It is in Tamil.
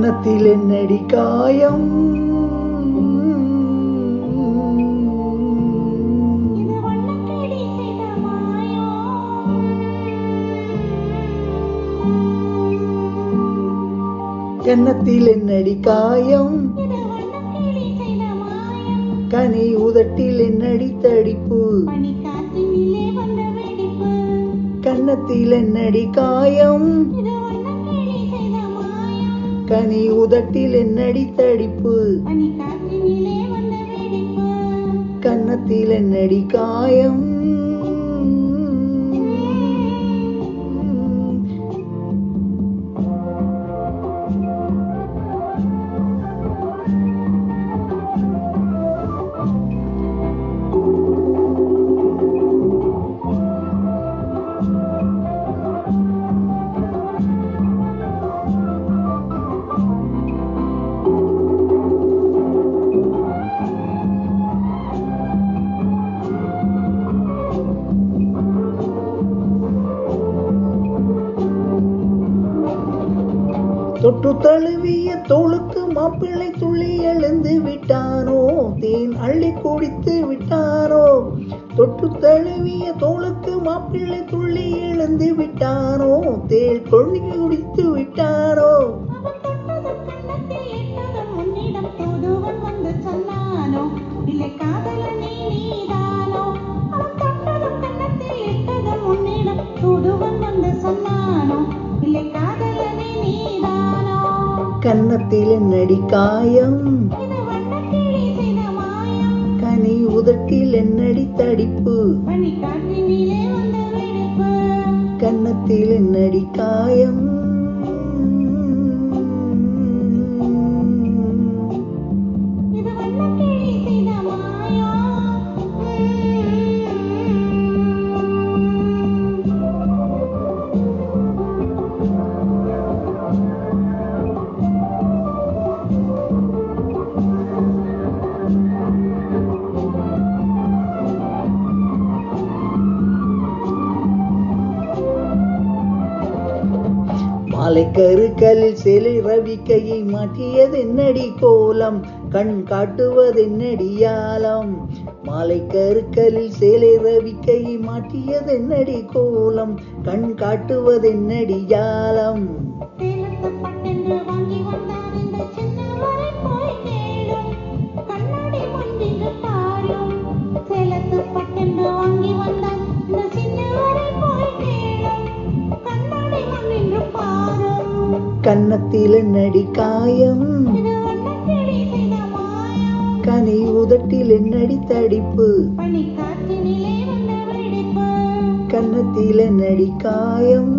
கன்னத்தில் என்னடி காயம், கன்னத்தில் என்னடி காயம், கனி உதட்டில் என்னடி தடிப்பு, கன்னத்தில் என்னடி காயம், கனி உதட்டில் என்னடி தடிப்பு, கன்னத்தில் என்னடி காயம். தொட்டு தழுவிய தோளுக்கு மாப்பிள்ளை துள்ளி எழுந்து விட்டானோ, தேன் அள்ளி குடித்து விட்டானோ. தொட்டு தழுவிய தோளுக்கு மாப்பிள்ளை துள்ளி எழுந்து விட்டானோ, தேன் கொள்ளி குடித்து விட்டானோ. கன்னத்தில் என்னடி காயம், கனி உதட்டில் என்னடி தடிப்பு, கன்னத்தில் என்னடி காயம். மாலை கருக்கலில் சேலை ரவிக்கையை மாற்றியது என்னடி கோலம், கண் காட்டுவது என்னடி ஆலம். மாலை கருக்கலில் சேலை ரவிக்கையை மாற்றியது என்னடி கோலம், கண் காட்டுவது என்னடி ஆலம். கன்னத்தில் என்னடி காயம், கனி உதட்டில் என்னடி தடிப்பு, கன்னத்தில் என்னடி காயம்.